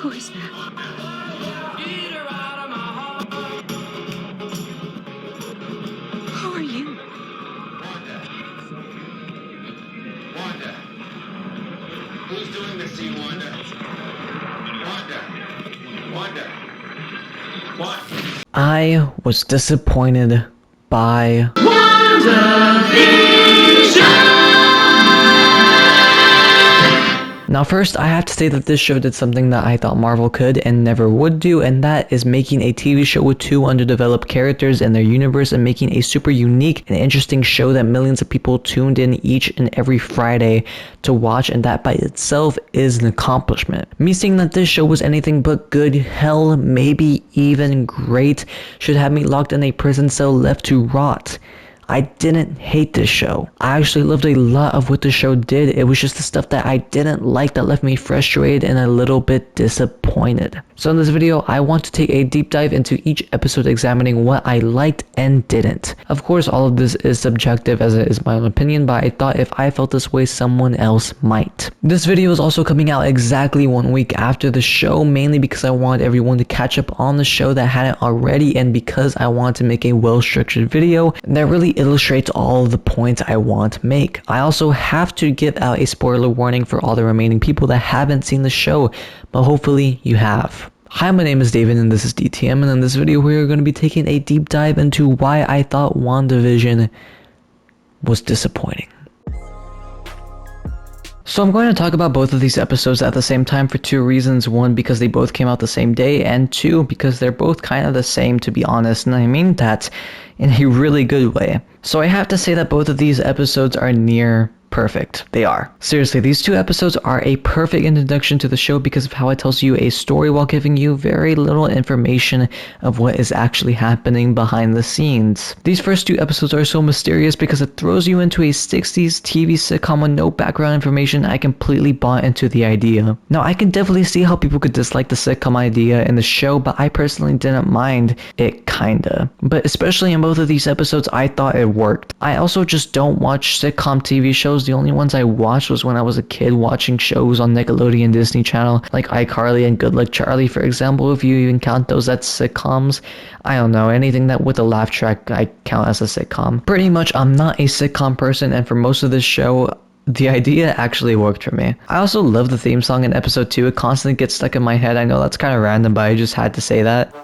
Who is that? Who are you? Wanda. Who's doing this to you, Wanda? Wanda. What? I was disappointed by Now first, I have to say that this show did something that I thought Marvel could and never would do, and that is making a TV show with two underdeveloped characters in their universe and making a super unique and interesting show that millions of people tuned in each and every Friday to watch, and that by itself is an accomplishment. Me saying that this show was anything but good, hell, maybe even great, should have me locked in a prison cell left to rot. I didn't hate this show. I actually loved a lot of what the show did. It was just the stuff that I didn't like that left me frustrated and a little bit disappointed. So in this video, I want to take a deep dive into each episode, examining what I liked and didn't. Of course, all of this is subjective as it is my own opinion, but I thought if I felt this way, someone else might. This video is also coming out exactly 1 week after the show, mainly because I wanted everyone to catch up on the show that hadn't already, and because I wanted to make a well-structured video that really illustrates all of the points I want to make. I also have to give out a spoiler warning for all the remaining people that haven't seen the show, but hopefully you have. Hi, my name is David and this is DTM, and in this video we are going to be taking a deep dive into why I thought WandaVision was disappointing. So I'm going to talk about both of these episodes at the same time for two reasons. One, because they both came out the same day, and two, because they're both kind of the same, to be honest, and I mean that in a really good way. So I have to say that both of these episodes are near perfect. They are. Seriously, these two episodes are a perfect introduction to the show because of how it tells you a story while giving you very little information of what is actually happening behind the scenes. These first two episodes are so mysterious because it throws you into a 60s TV sitcom with no background information. I completely bought into the idea. Now, I can definitely see how people could dislike the sitcom idea in the show, but I personally didn't mind it, kinda. But especially in both of these episodes, I thought it worked. I also just don't watch sitcom TV shows. The only ones I watched was when I was a kid watching shows on Nickelodeon Disney Channel, like iCarly and Good Luck Charlie, for example, if you even count those as sitcoms. I don't know, anything that with a laugh track I count as a sitcom. Pretty much, I'm not a sitcom person, and for most of this show, the idea actually worked for me. I also love the theme song in episode 2. It constantly gets stuck in my head. I know that's kind of random, but I just had to say that.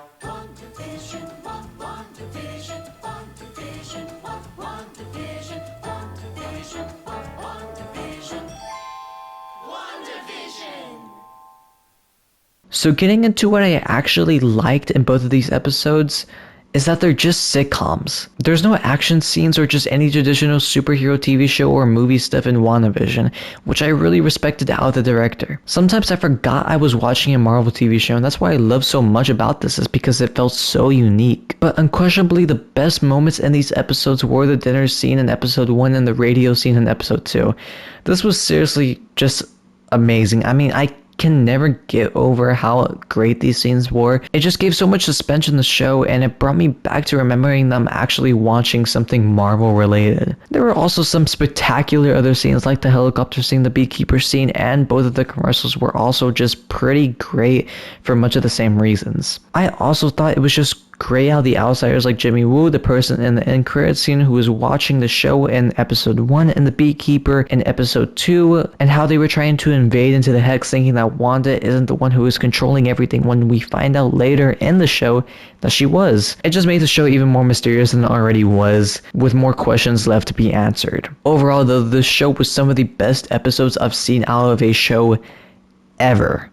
So getting into what I actually liked in both of these episodes is that they're just sitcoms. There's no action scenes or just any traditional superhero TV show or movie stuff in WandaVision, which I really respected out of the director. Sometimes I forgot I was watching a Marvel TV show, and that's why I love so much about this, is because it felt so unique. But unquestionably, the best moments in these episodes were the dinner scene in episode 1 and the radio scene in episode 2. This was seriously just amazing. I mean, I can never get over how great these scenes were. It just gave so much suspense in the show, and it brought me back to remembering them actually watching something Marvel related. There were also some spectacular other scenes, like the helicopter scene, the beekeeper scene, and both of the commercials were also just pretty great for much of the same reasons. I also thought it was just great how the outsiders like Jimmy Woo, the person in the end credit scene who was watching the show in episode 1, and the beekeeper in episode 2, and how they were trying to invade into the Hex, thinking that Wanda isn't the one who is controlling everything, when we find out later in the show that she was. It just made the show even more mysterious than it already was, with more questions left to be answered. Overall though, this show was some of the best episodes I've seen out of a show ever.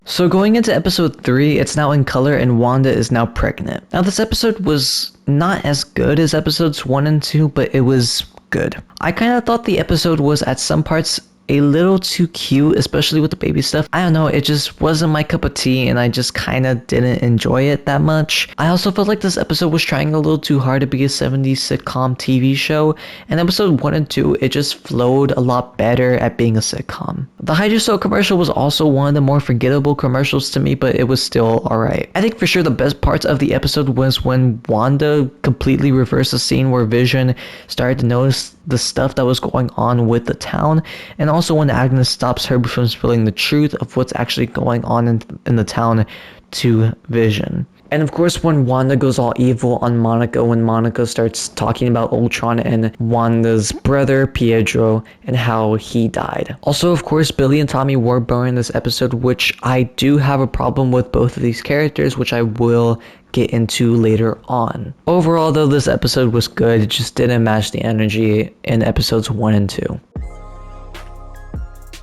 So going into episode 3, it's now in color and Wanda is now pregnant. Now this episode was not as good as episodes 1 and 2, but it was good. I kind of thought the episode was at some parts a little too cute, especially with the baby stuff. I don't know, it just wasn't my cup of tea, and I just kind of didn't enjoy it that much. I also felt like this episode was trying a little too hard to be a 70s sitcom TV show, and episode 1 and 2, it just flowed a lot better at being a sitcom. The Hydrosol commercial was also one of the more forgettable commercials to me, but it was still alright. I think for sure the best parts of the episode was when Wanda completely reversed the scene where Vision started to notice the stuff that was going on with the town, and also when Agnes stops her from spilling the truth of what's actually going on in the town to Vision. And of course, when Wanda goes all evil on Monica, when Monica starts talking about Ultron and Wanda's brother, Pietro, and how he died. Also, of course, Billy and Tommy were born in this episode, which I do have a problem with both of these characters, which I will get into later on. Overall, though, this episode was good. It just didn't match the energy in episodes 1 and 2.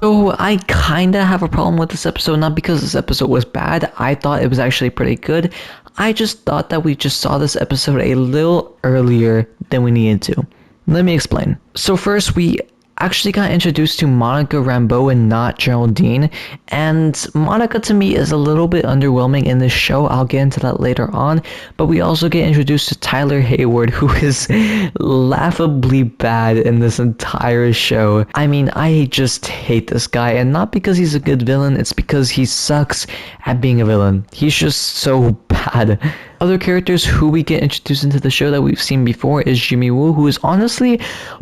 So I kinda have a problem with this episode, not because this episode was bad. I thought it was actually pretty good. I just thought that we just saw this episode a little earlier than we needed to. Let me explain. So first, we actually got introduced to Monica Rambeau and not Geraldine, and Monica to me is a little bit underwhelming in this show. I'll get into that later on, but we also get introduced to Tyler Hayward, who is laughably bad in this entire show. I mean, I just hate this guy, and not because he's a good villain, it's because he sucks at being a villain. He's just so bad. Other characters who we get introduced into the show that we've seen before is Jimmy Woo, who is honestly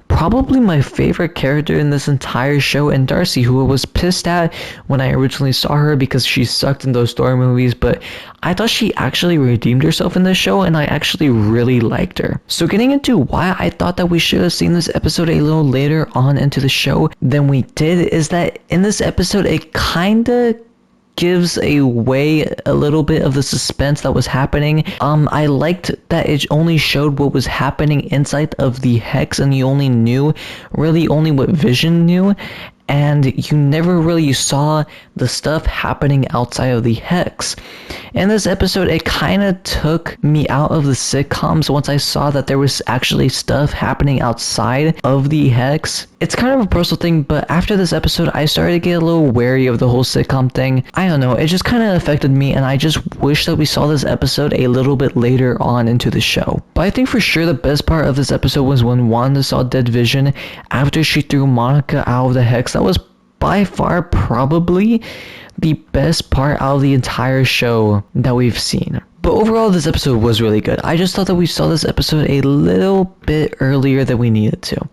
probably my favorite character in this entire show, and Darcy, who I was pissed at when I originally saw her because she sucked in those Thor movies, but I thought she actually redeemed herself in this show, and I actually really liked her. So getting into why I thought that we should have seen this episode a little later on into the show than we did is that in this episode it kinda gives away a little bit of the suspense that was happening. I liked that it only showed what was happening inside of the hex, and you only knew really only what Vision knew, and you never really saw the stuff happening outside of the hex. In this episode, it kind of took me out of the sitcoms once I saw that there was actually stuff happening outside of the hex. It's kind of a personal thing, but after this episode, I started to get a little wary of the whole sitcom thing. I don't know, it just kind of affected me, and I just wish that we saw this episode a little bit later on into the show. But I think for sure the best part of this episode was when Wanda saw dead Vision after she threw Monica out of the hex. That was by far probably the best part out of the entire show that we've seen. But overall, this episode was really good. I just thought that we saw this episode a little bit earlier than we needed to.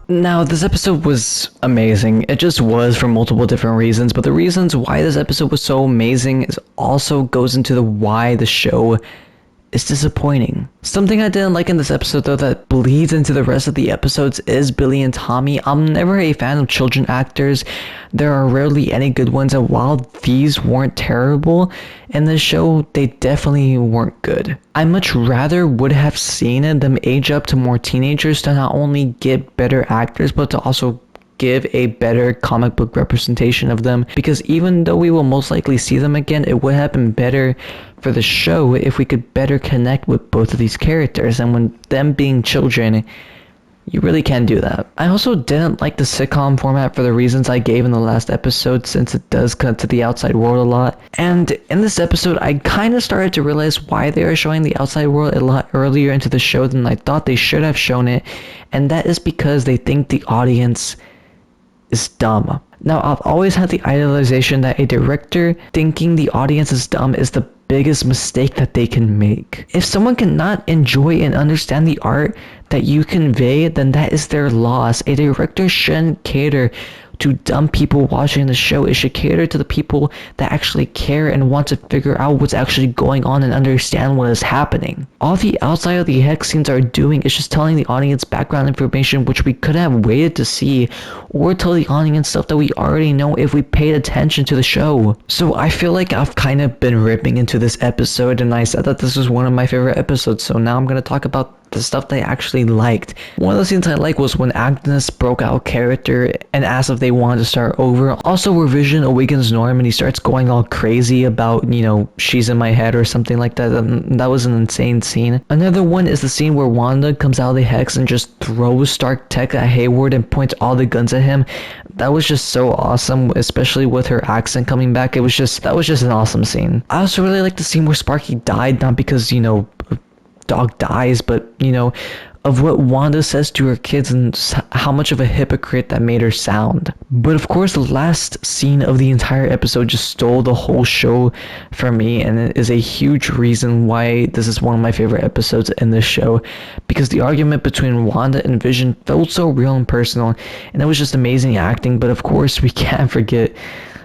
Now, this episode was amazing. It just was for multiple different reasons, but the reasons why this episode was so amazing is also goes into the why the show is disappointing. Something I didn't like in this episode, though, that bleeds into the rest of the episodes is Billy and Tommy. I'm never a fan of children actors. There are rarely any good ones, and while these weren't terrible in this show, they definitely weren't good. I much rather would have seen them age up to more teenagers to not only get better actors, but to also give a better comic book representation of them, because even though we will most likely see them again, it would have been better for the show if we could better connect with both of these characters, and when them being children, you really can't do that. I also didn't like the sitcom format for the reasons I gave in the last episode, since it does cut to the outside world a lot. And in this episode, I kind of started to realize why they are showing the outside world a lot earlier into the show than I thought they should have shown it, and that is because they think the audience is dumb. Now, I've always had the idealization that a director thinking the audience is dumb is the biggest mistake that they can make. If someone cannot enjoy and understand the art that you convey, then that is their loss. A director shouldn't cater to dumb people watching the show. It should cater to the people that actually care and want to figure out what's actually going on and understand what is happening. All the outside of the hex scenes are doing is just telling the audience background information which we could have waited to see, or tell the audience stuff that we already know if we paid attention to the show. So I feel like I've kind of been ripping into this episode, and I said that this was one of my favorite episodes, so now I'm going to talk about the stuff they actually liked. One of the scenes I liked was when Agnes broke out character and asked if they wanted to start over. Also, where Vision awakens Norm and he starts going all crazy about, she's in my head or something like that. That was an insane scene. Another one is the scene where Wanda comes out of the hex and just throws Stark Tech at Hayward and points all the guns at him. That was just so awesome, especially with her accent coming back. That was just an awesome scene. I also really like the scene where Sparky died, not because, dog dies, but of what Wanda says to her kids and how much of a hypocrite that made her sound. But of course, the last scene of the entire episode just stole the whole show for me, and it is a huge reason why this is one of my favorite episodes in this show, because the argument between Wanda and Vision felt so real and personal, and it was just amazing acting. But of course, we can't forget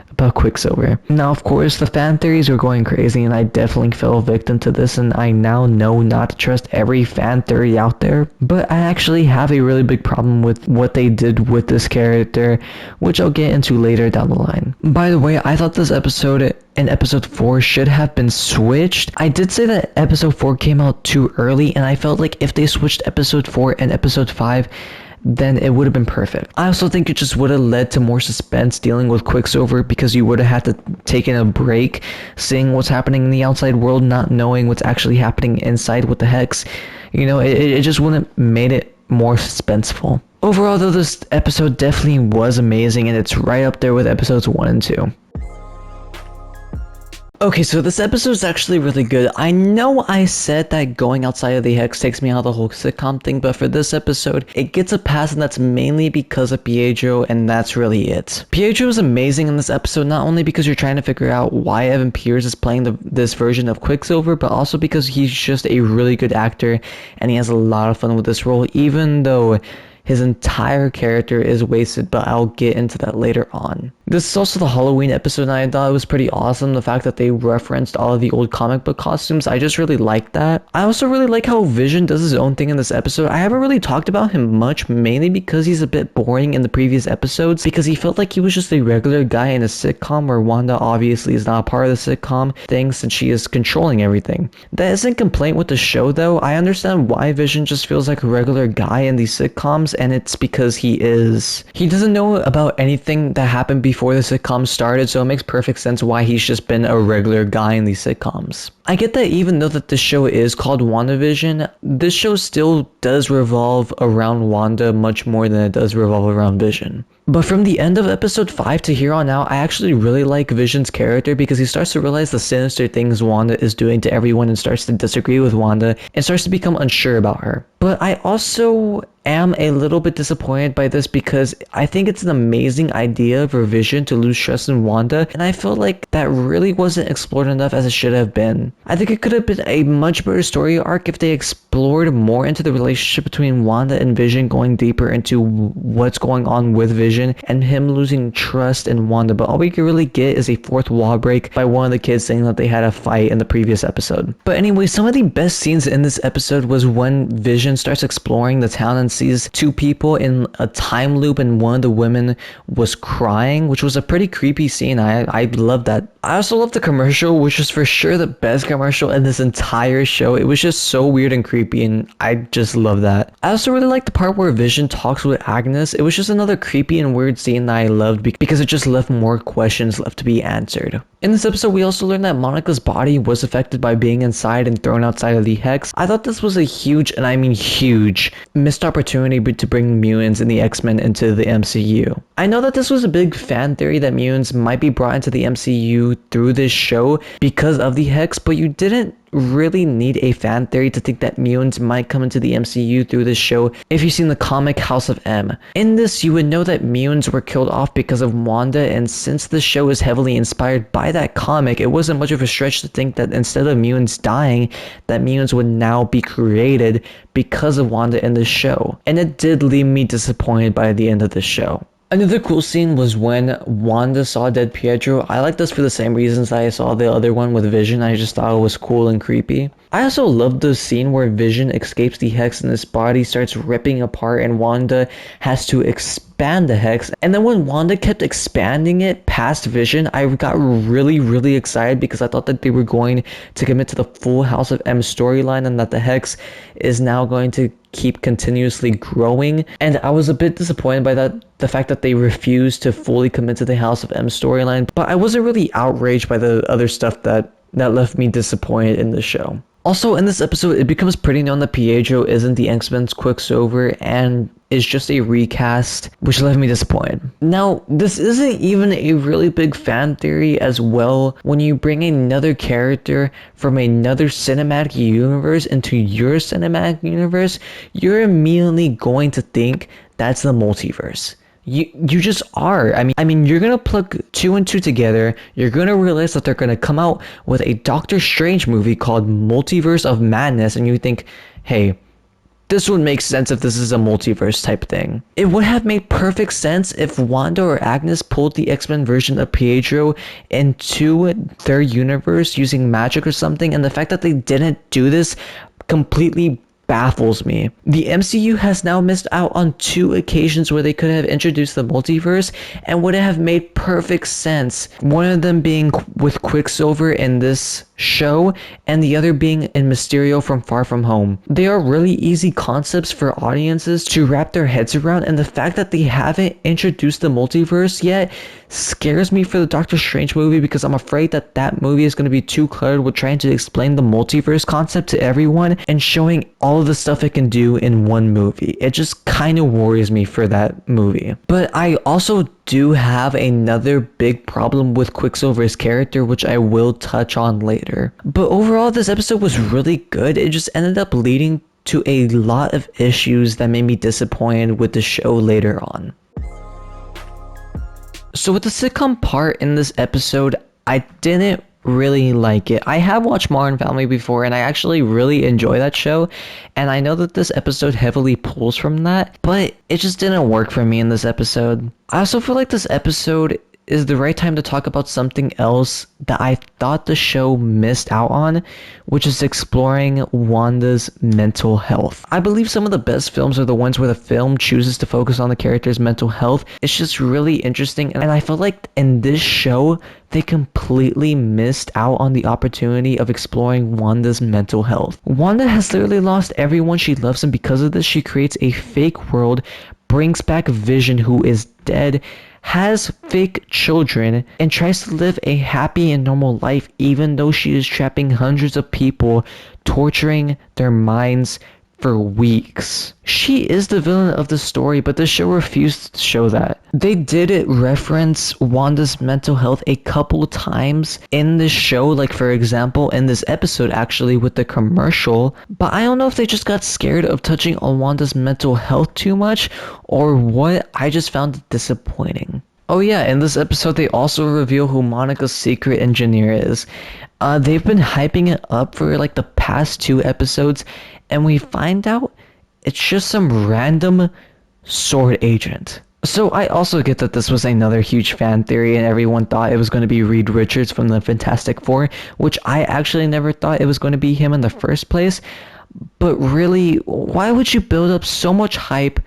about Quicksilver. Now, of course, the fan theories were going crazy, and I definitely fell victim to this, and I now know not to trust every fan theory out there, but I actually have a really big problem with what they did with this character, which I'll get into later down the line. By the way, I thought this episode and episode 4 should have been switched. I did say that episode 4 came out too early, and I felt like if they switched episode 4 and episode 5, then it would have been perfect. I also think it just would have led to more suspense dealing with Quicksilver, because you would have had to taken a break seeing what's happening in the outside world, not knowing what's actually happening inside with the Hex. You know, it just wouldn't have made it more suspenseful. Overall though, this episode definitely was amazing, and it's right up there with episodes 1 and 2. Okay, so this episode is actually really good. I know I said that going outside of the Hex takes me out of the whole sitcom thing, but for this episode, it gets a pass, and that's mainly because of Pietro, and that's really it. Pietro is amazing in this episode, not only because you're trying to figure out why Evan Peters is playing this version of Quicksilver, but also because he's just a really good actor, and he has a lot of fun with this role, even though his entire character is wasted, but I'll get into that later on. This is also the Halloween episode, and I thought it was pretty awesome, the fact that they referenced all of the old comic book costumes. I just really like that. I also really like how Vision does his own thing in this episode. I haven't really talked about him much, mainly because he's a bit boring in the previous episodes, because he felt like he was just a regular guy in a sitcom where Wanda obviously is not a part of the sitcom thing since she is controlling everything. That isn't a complaint with the show though. I understand why Vision just feels like a regular guy in these sitcoms, and it's because he doesn't know about anything that happened before the sitcom started, so it makes perfect sense why he's just been a regular guy in these sitcoms. I get that even though that the show is called WandaVision, this show still does revolve around Wanda much more than it does revolve around Vision. But from the end of episode 5 to here on out, I actually really like Vision's character, because he starts to realize the sinister things Wanda is doing to everyone and starts to disagree with Wanda and starts to become unsure about her. But I also am a little bit disappointed by this, because I think it's an amazing idea for Vision to lose trust in Wanda, and I feel like that really wasn't explored enough as it should have been. I think it could have been a much better story arc if they explored more into the relationship between Wanda and Vision, going deeper into what's going on with Vision and him losing trust in Wanda. But all we can really get is a fourth wall break by one of the kids saying that they had a fight in the previous episode. But anyway, some of the best scenes in this episode was when Vision starts exploring the town and sees two people in a time loop, and one of the women was crying, which was a pretty creepy scene. I love that. I also love the commercial, which was for sure the best commercial in this entire show. It was just so weird and creepy, and I just love that. I also really like the part where Vision talks with Agnes. It was just another creepy and weird scene that I loved because it just left more questions left to be answered. In this episode, we also learned that Monica's body was affected by being inside and thrown outside of the Hex. I thought this was a huge, and I mean huge, missed opportunity to bring mutants and the X-Men into the MCU. I know that this was a big fan theory that mutants might be brought into the MCU through this show because of the Hex, but you didn't really need a fan theory to think that mutants might come into the MCU through this show if you've seen the comic House of M. In this, you would know that mutants were killed off because of Wanda, and since the show is heavily inspired by that comic, it wasn't much of a stretch to think that instead of mutants dying, that mutants would now be created because of Wanda in the show. And it did leave me disappointed by the end of the show. Another cool scene was when Wanda saw dead Pietro. I like this for the same reasons that I saw the other one with Vision. I just thought it was cool and creepy. I also love the scene where Vision escapes the Hex and his body starts ripping apart and Wanda has to expand the Hex. And then when Wanda kept expanding it past Vision, I got really excited because I thought that they were going to commit to the full House of M storyline and that the Hex is now going to keep continuously growing. And I was a bit disappointed by that, the fact that they refused to fully commit to the House of M storyline, but I wasn't really outraged by the other stuff that left me disappointed in the show. Also, in this episode, it becomes pretty known that Pietro isn't the X-Men's Quicksilver, and is just a recast, which left me disappointed. Now, this isn't even a really big fan theory as well. When you bring another character from another cinematic universe into your cinematic universe, you're immediately going to think that's the multiverse. You just are. I mean, you're gonna plug two and two together. You're gonna realize that they're gonna come out with a Doctor Strange movie called Multiverse of Madness, and you think, hey, this would make sense if this is a multiverse type thing. It would have made perfect sense if Wanda or Agnes pulled the X-Men version of Pietro into their universe using magic or something, and the fact that they didn't do this completely baffles me. The MCU has now missed out on two occasions where they could have introduced the multiverse and would have made perfect sense. One of them being with Quicksilver in this show, and the other being in Mysterio from Far From Home. They are really easy concepts for audiences to wrap their heads around, and the fact that they haven't introduced the multiverse yet scares me for the Doctor Strange movie, because I'm afraid that that movie is going to be too cluttered with trying to explain the multiverse concept to everyone and showing all of the stuff it can do in one movie. It just kind of worries me for that movie. But I also do have another big problem with Quicksilver's character, which I will touch on later. But overall, this episode was really good. It just ended up leading to a lot of issues that made me disappointed with the show later on. So with the sitcom part in this episode, I didn't really like it. I have watched Modern Family before, and I actually really enjoy that show, and I know that this episode heavily pulls from that, but it just didn't work for me in this episode. I also feel like this episode is the right time to talk about something else that I thought the show missed out on, which is exploring Wanda's mental health. I believe some of the best films are the ones where the film chooses to focus on the character's mental health. It's just really interesting, and I feel like in this show, they completely missed out on the opportunity of exploring Wanda's mental health. Wanda has literally lost everyone she loves, and because of this, she creates a fake world, brings back Vision, who is dead, has fake children, and tries to live a happy and normal life even though she is trapping hundreds of people, torturing their minds for weeks. She is the villain of the story, but the show refused to show that. They did reference Wanda's mental health a couple times in this show, like for example in this episode actually with the commercial, but I don't know if they just got scared of touching on Wanda's mental health too much or what. I just found it disappointing. Oh yeah, in this episode they also reveal who Monica's secret engineer is. They've been hyping it up for like the past 2 episodes, and we find out it's just some random sword agent. So I also get that this was another huge fan theory and everyone thought it was going to be Reed Richards from the Fantastic Four, which I actually never thought it was going to be him in the first place. But really, why would you build up so much hype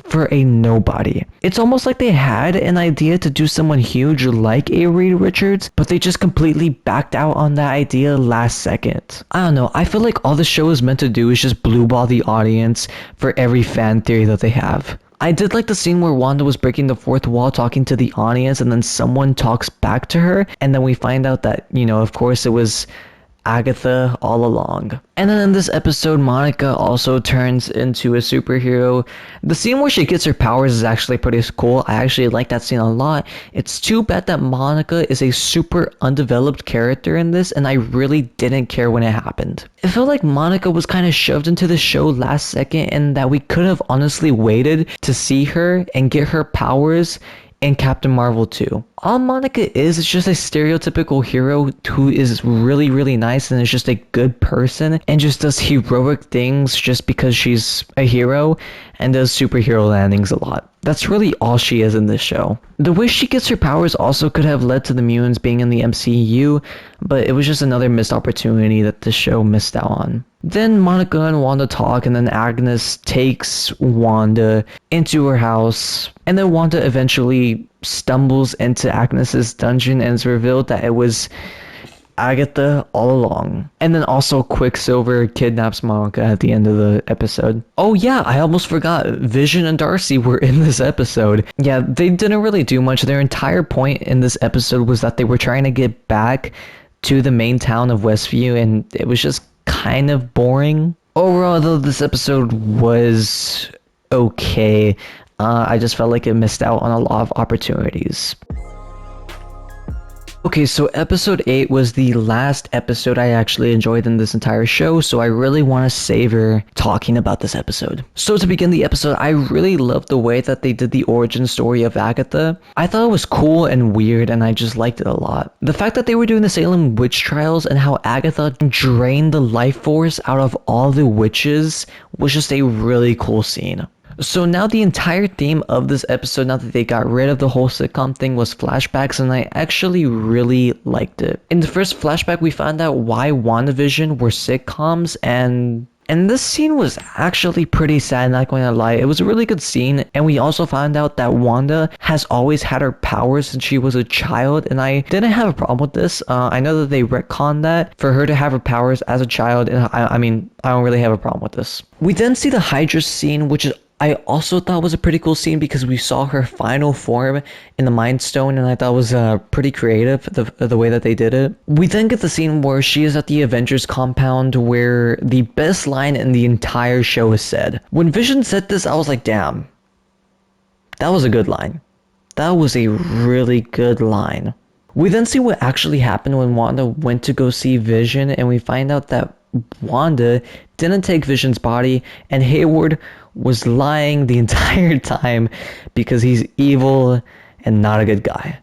for a nobody? It's almost like they had an idea to do someone huge like a Reed Richards, but they just completely backed out on that idea last second. I don't know, I feel like all the show is meant to do is just blue ball the audience for every fan theory that they have. I did like the scene where Wanda was breaking the fourth wall talking to the audience, and then someone talks back to her, and then we find out that, you know, of course it was Agatha all along. And then in this episode, Monica also turns into a superhero. The scene where she gets her powers is actually pretty cool. I actually like that scene a lot. It's too bad that Monica is a super undeveloped character in this, and I really didn't care when it happened. It felt like Monica was kind of shoved into the show last second, and that we could have honestly waited to see her and get her powers in Captain Marvel 2. All Monica is just a stereotypical hero who is really, really nice and is just a good person and just does heroic things just because she's a hero and does superhero landings a lot. That's really all she is in this show. The way she gets her powers also could have led to the mutants being in the MCU, but it was just another missed opportunity that the show missed out on. Then Monica and Wanda talk, and then Agnes takes Wanda into her house, and then Wanda eventually stumbles into Agnes's dungeon, and it's revealed that it was Agatha all along. And then also Quicksilver kidnaps Monica at the end of the episode. Oh yeah, I almost forgot. Vision and Darcy were in this episode. Yeah, they didn't really do much. Their entire point in this episode was that they were trying to get back to the main town of Westview, and it was just kind of boring. Overall, though, this episode was okay. I just felt like it missed out on a lot of opportunities. Okay, so episode 8 was the last episode I actually enjoyed in this entire show, so I really want to savor talking about this episode. So to begin the episode, I really loved the way that they did the origin story of Agatha. I thought it was cool and weird, and I just liked it a lot. The fact that they were doing the Salem witch trials and how Agatha drained the life force out of all the witches was just a really cool scene. So now the entire theme of this episode, now that they got rid of the whole sitcom thing, was flashbacks, and I actually really liked it. In the first flashback, we found out why WandaVision were sitcoms, and this scene was actually pretty sad, not going to lie. It was a really good scene, and we also found out that Wanda has always had her powers since she was a child, and I didn't have a problem with this. I know that they retconned that for her to have her powers as a child, and I mean, I don't really have a problem with this. We then see the Hydra scene, which is I also thought was a pretty cool scene because we saw her final form in the Mind Stone, and I thought was pretty creative, the way that they did it. We then get the scene where she is at the Avengers compound, where the best line in the entire show is said. When Vision said this, I was like, damn, that was a good line. That was a really good line. We then see what actually happened when Wanda went to go see Vision, and we find out that Wanda didn't take Vision's body, and Hayward was lying the entire time because he's evil and not a good guy.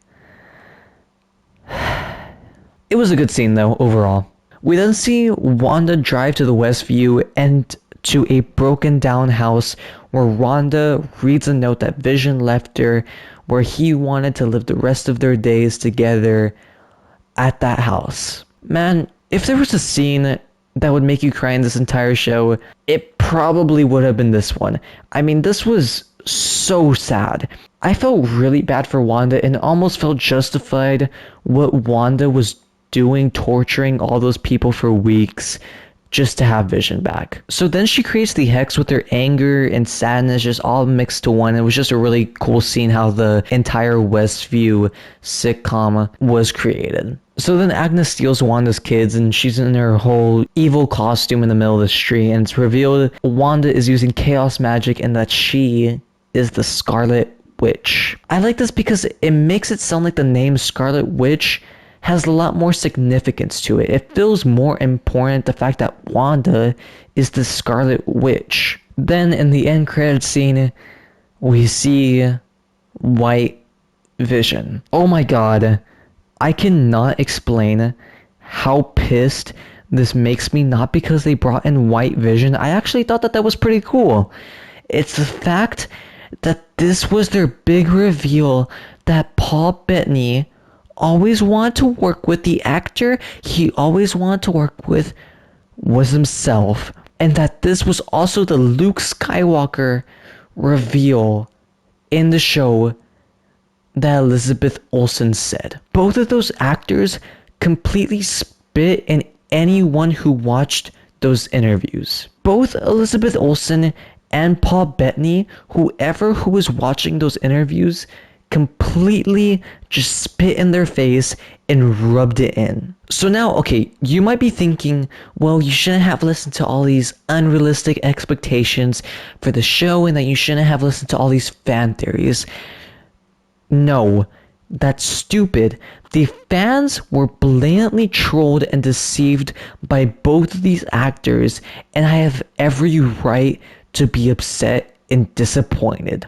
It was a good scene though, overall. We then see Wanda drive to the Westview and to a broken down house where Wanda reads a note that Vision left her, where he wanted to live the rest of their days together at that house. Man, if there was a scene that would make you cry in this entire show, it probably would have been this one. I mean, this was so sad. I felt really bad for Wanda and almost felt justified what Wanda was doing, torturing all those people for weeks just to have Vision back. So then she creates the hex with her anger and sadness just all mixed to one. It was just a really cool scene how the entire Westview sitcom was created. So then Agnes steals Wanda's kids, and she's in her whole evil costume in the middle of the street, and it's revealed Wanda is using chaos magic and that she is the Scarlet Witch. I like this because it makes it sound like the name Scarlet Witch has a lot more significance to it. It feels more important, the fact that Wanda is the Scarlet Witch. Then in the end credits scene, we see White Vision. Oh my god. I cannot explain how pissed this makes me, not because they brought in White Vision. I actually thought that was pretty cool. It's the fact that this was their big reveal that Paul Bettany always wanted to work with. The actor he always wanted to work with was himself. And that this was also the Luke Skywalker reveal in the show that Elizabeth Olsen said. Both of those actors completely spit in anyone who watched those interviews. Both Elizabeth Olsen and Paul Bettany, whoever who was watching those interviews, completely just spit in their face and rubbed it in. So now, okay, you might be thinking, well, you shouldn't have listened to all these unrealistic expectations for the show, and that you shouldn't have listened to all these fan theories. No, that's stupid. The fans were blatantly trolled and deceived by both of these actors, and I have every right to be upset and disappointed.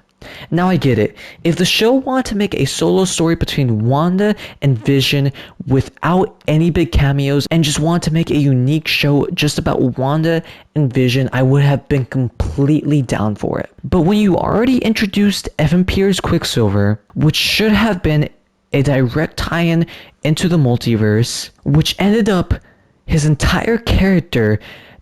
Now I get it. If the show wanted to make a solo story between Wanda and Vision without any big cameos and just wanted to make a unique show just about Wanda and Vision, I would have been completely down for it. But when you already introduced Evan Pierce Quicksilver, which should have been a direct tie-in into the multiverse, which ended up his entire character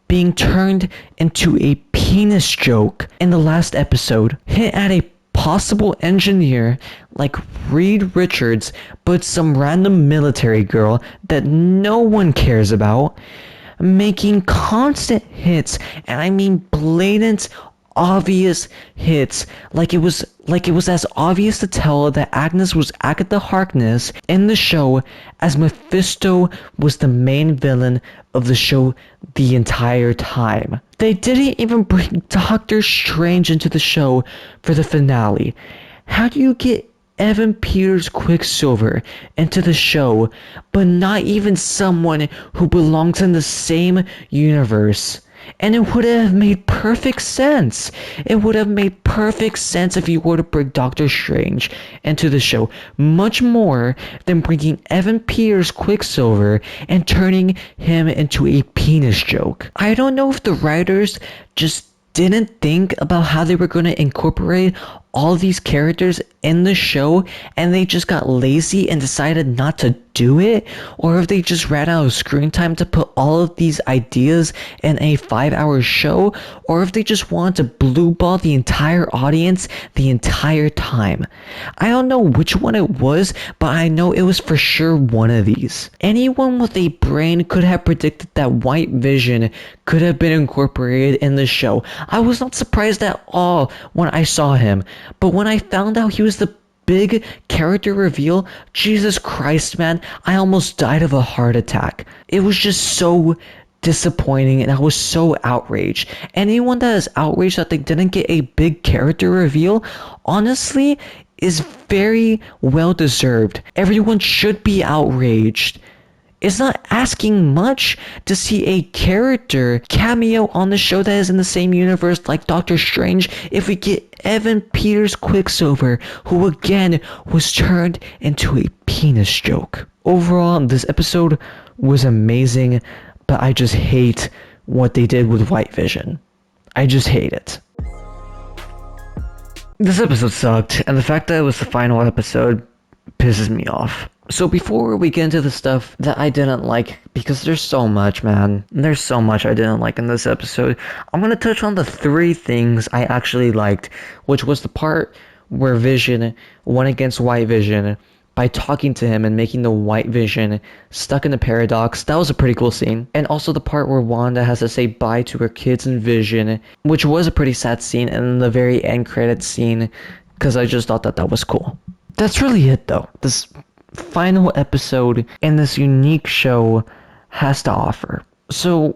being turned into a penis joke in the last episode, hint at a possible engineer like Reed Richards, but some random military girl that no one cares about, making constant hits, and I mean blatant, obvious hits, like it was as obvious to tell that Agnes was Agatha Harkness in the show as Mephisto was the main villain of the show the entire time. They didn't even bring Doctor Strange into the show for the finale. How do you get Evan Peters Quicksilver into the show, but not even someone who belongs in the same universe? And it would have made perfect sense. It would have made perfect sense if you were to bring Doctor Strange into the show. Much more than bringing Evan Peters Quicksilver and turning him into a penis joke. I don't know if the writers just didn't think about how they were going to incorporate all these characters in the show and they just got lazy and decided not to do it, or if they just ran out of screen time to put all of these ideas in a 5-hour show, or if they just wanted to blue ball the entire audience the entire time. I don't know which one it was, but I know it was for sure one of these. Anyone with a brain could have predicted that White Vision could have been incorporated in the show. I was not surprised at all when I saw him, but when I found out he was the big character reveal, Jesus Christ, man, I almost died of a heart attack. It was just so disappointing and I was so outraged. Anyone that is outraged that they didn't get a big character reveal, honestly, is very well deserved. Everyone should be outraged. It's not asking much to see a character cameo on the show that is in the same universe like Doctor Strange if we get Evan Peters Quicksilver, who again was turned into a penis joke. Overall, this episode was amazing, but I just hate what they did with White Vision. I just hate it. This episode sucked, and the fact that it was the final episode pisses me off. So before we get into the stuff that I didn't like, because there's so much, man. There's so much I didn't like in this episode. I'm going to touch on the 3 things I actually liked, which was the part where Vision went against White Vision by talking to him and making the White Vision stuck in the paradox. That was a pretty cool scene. And also the part where Wanda has to say bye to her kids and Vision, which was a pretty sad scene, and the very end credits scene, because I just thought that that was cool. That's really it, though. This final episode in this unique show has to offer. So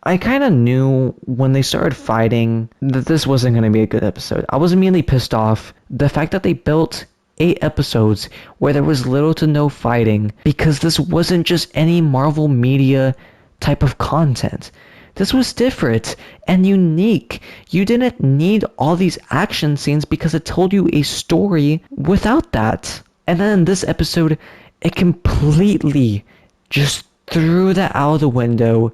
I kind of knew when they started fighting that this wasn't going to be a good episode. I was immediately pissed off. The fact that they built 8 episodes where there was little to no fighting, because this wasn't just any Marvel media type of content. This was different and unique. You didn't need all these action scenes because it told you a story without that. And then in this episode, it completely just threw that out of the window.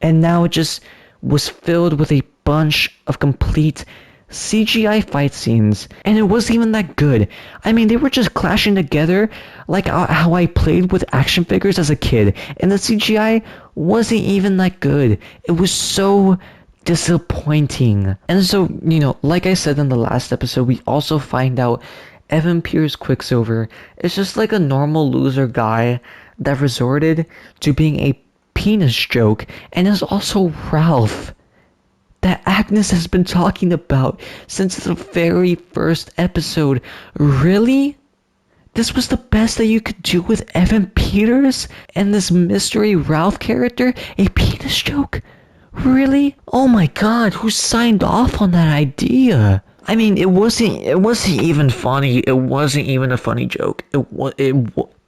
And now it just was filled with a bunch of complete CGI fight scenes. And it wasn't even that good. I mean, they were just clashing together like how I played with action figures as a kid. And the CGI wasn't even that good. It was so disappointing. And so, you know, like I said in the last episode, we also find out Evan Peters Quicksilver is just like a normal loser guy that resorted to being a penis joke, and is also Ralph that Agnes has been talking about since the very first episode. Really? This was the best that you could do with Evan Peters and this mystery Ralph character? A penis joke? Really? Oh my god, who signed off on that idea? I mean, it wasn't even funny. It wasn't even a funny joke. It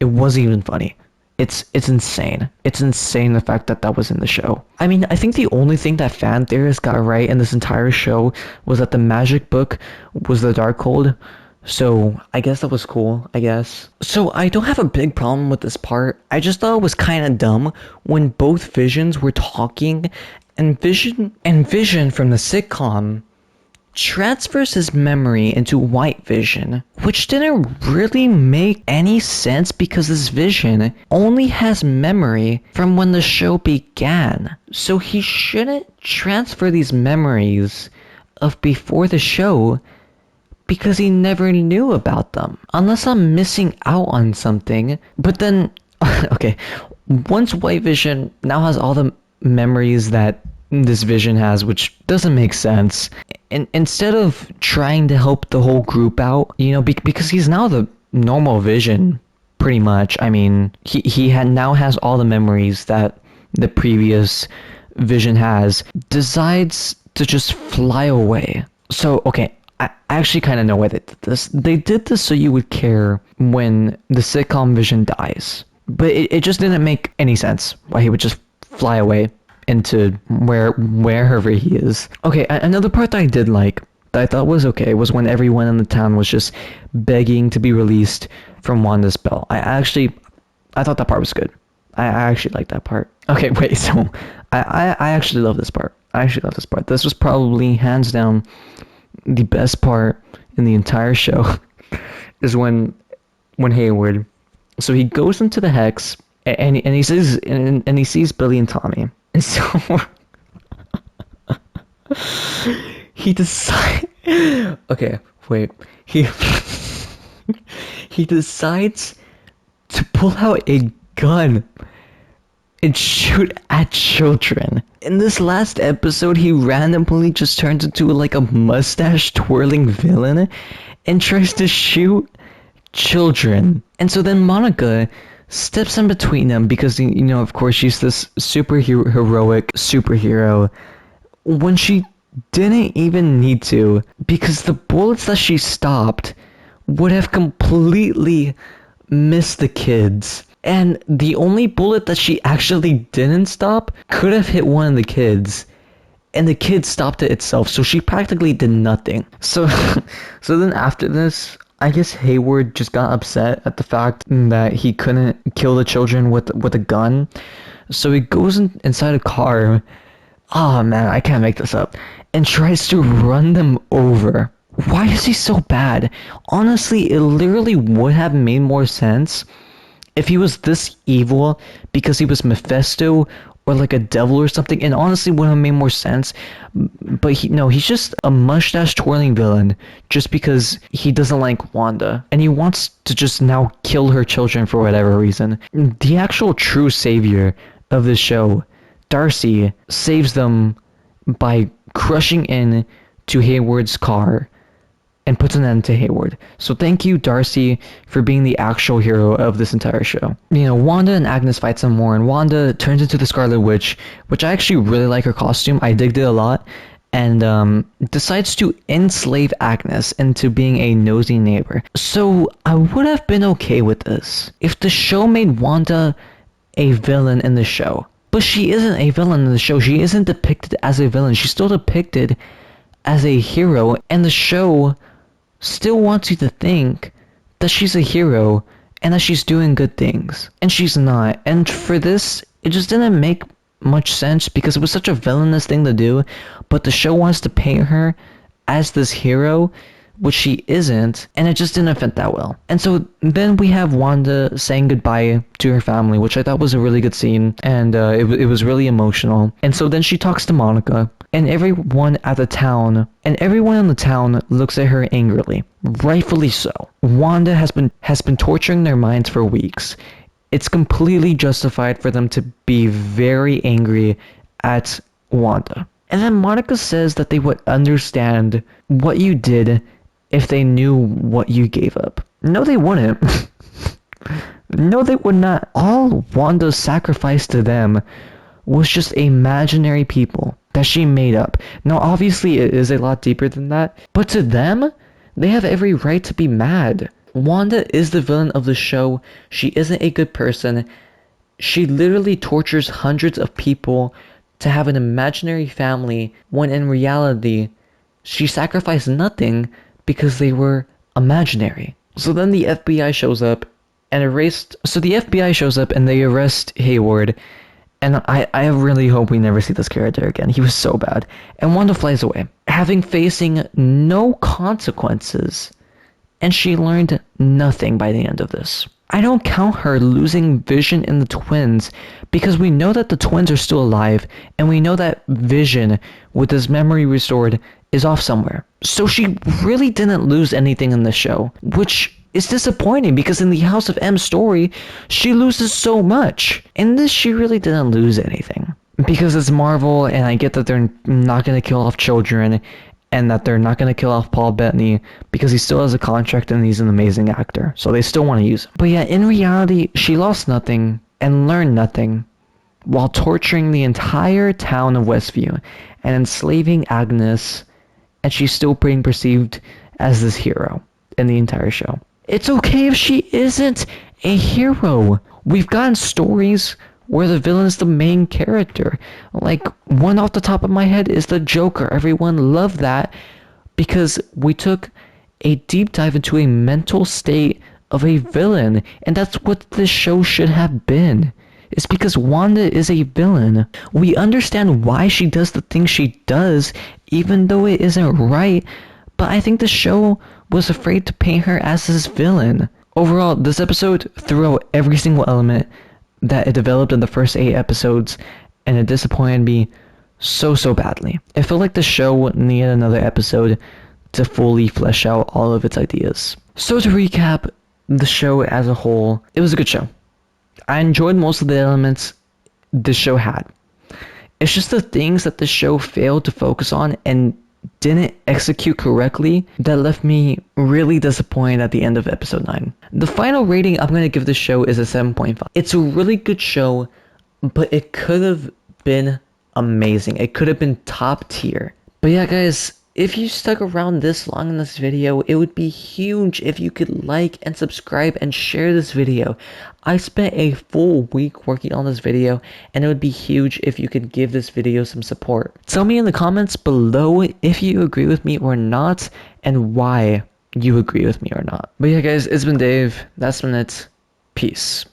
wasn't even funny. It's insane. It's insane the fact that that was in the show. I mean, I think the only thing that fan theorists got right in this entire show was that the magic book was the Darkhold. So I guess that was cool, I guess. So I don't have a big problem with this part. I just thought it was kind of dumb when both Visions were talking, and Vision from the sitcom transfers his memory into White Vision, which didn't really make any sense because this Vision only has memory from when the show began. So he shouldn't transfer these memories of before the show because he never knew about them. Unless I'm missing out on something. But then, okay, once White Vision now has all the memories that this Vision has, which doesn't make sense. And instead of trying to help the whole group out, you know, because he's now the normal Vision, pretty much. I mean, he now has all the memories that the previous Vision has, decides to just fly away. So, okay, I actually kind of know why they did this. They did this so you would care when the sitcom Vision dies. But it just didn't make any sense why he would just fly away into wherever he is. Okay, another part that I did like, that I thought was okay, was when everyone in the town was just begging to be released from Wanda's spell. I thought that part was good. I actually liked that part. Okay, wait, so I actually love this part. I actually love this part. This was probably hands down the best part in the entire show is when Hayward, so he goes into the hex and he sees and he sees Billy and Tommy. And so he decides okay, wait. He decides to pull out a gun and shoot at children. In this last episode, he randomly just turns into like a mustache twirling villain and tries to shoot children. And so then Monica steps in between them because, you know, of course, she's this heroic superhero when she didn't even need to, because the bullets that she stopped would have completely missed the kids. And the only bullet that she actually didn't stop could have hit one of the kids. And the kid stopped it itself, so she practically did nothing. So then after this, I guess Hayward just got upset at the fact that he couldn't kill the children with a gun. So he goes inside a car. Oh man, I can't make this up. And tries to run them over. Why is he so bad? Honestly, it literally would have made more sense if he was this evil because he was Mephisto or like a devil or something, and honestly would have made more sense. But he's just a mustache twirling villain just because he doesn't like Wanda and he wants to just now kill her children for whatever reason. The actual true savior of the show, Darcy, saves them by crushing in to Hayward's car and puts an end to Hayward. So thank you, Darcy, for being the actual hero of this entire show. You know, Wanda and Agnes fight some more, and Wanda turns into the Scarlet Witch, which I actually really like her costume. I digged it a lot. And decides to enslave Agnes into being a nosy neighbor. So I would have been okay with this if the show made Wanda a villain in the show. But she isn't a villain in the show. She isn't depicted as a villain. She's still depicted as a hero, and the show still wants you to think that she's a hero and that she's doing good things. And she's not. And for this, it just didn't make much sense because it was such a villainous thing to do, but the show wants to paint her as this hero, which she isn't, and it just didn't fit that well. And so then we have Wanda saying goodbye to her family, which I thought was a really good scene, and it was really emotional. And so then she talks to Monica, and everyone in the town looks at her angrily, rightfully so. Wanda has been torturing their minds for weeks. It's completely justified for them to be very angry at Wanda. And then Monica says that they would understand what you did if they knew what you gave up. No, they wouldn't. No, they would not. All Wanda sacrificed to them was just imaginary people that she made up. Now, obviously, it is a lot deeper than that. But to them, they have every right to be mad. Wanda is the villain of the show. She isn't a good person. She literally tortures hundreds of people to have an imaginary family when in reality, she sacrificed nothing because they were imaginary. So then the FBI shows up and they arrest Hayward. And I really hope we never see this character again. He was so bad. And Wanda flies away, facing no consequences. And she learned nothing by the end of this. I don't count her losing Vision and the twins because we know that the twins are still alive and we know that Vision, with his memory restored, is off somewhere. So she really didn't lose anything in the show, which is disappointing because in the House of M story, she loses so much. In this, she really didn't lose anything. Because it's Marvel, and I get that they're not going to kill off children, and that they're not going to kill off Paul Bettany because he still has a contract and he's an amazing actor. So they still want to use him. But yeah, in reality, she lost nothing and learned nothing while torturing the entire town of Westview and enslaving Agnes, and she's still being perceived as this hero in the entire show. It's okay if she isn't a hero. We've gotten stories where the villain is the main character. Like, one off the top of my head is the Joker. Everyone loved that because we took a deep dive into a mental state of a villain, and that's what this show should have been. It's because Wanda is a villain. We understand why she does the things she does, even though it isn't right, but I think the show was afraid to paint her as this villain. Overall, this episode threw out every single element that it developed in the first 8 episodes, and it disappointed me so badly. It felt like the show needed another episode to fully flesh out all of its ideas. So to recap the show as a whole, it was a good show. I enjoyed most of the elements this show had. It's just the things that the show failed to focus on and didn't execute correctly that left me really disappointed at the end of episode 9. The final rating I'm going to give this show is a 7.5. It's a really good show, but it could have been amazing. It could have been top tier. But yeah, guys, if you stuck around this long in this video, it would be huge if you could like and subscribe and share this video. I spent a full week working on this video, and it would be huge if you could give this video some support. Tell me in the comments below if you agree with me or not, and why you agree with me or not. But yeah, guys, it's been Dave. That's been it. Peace.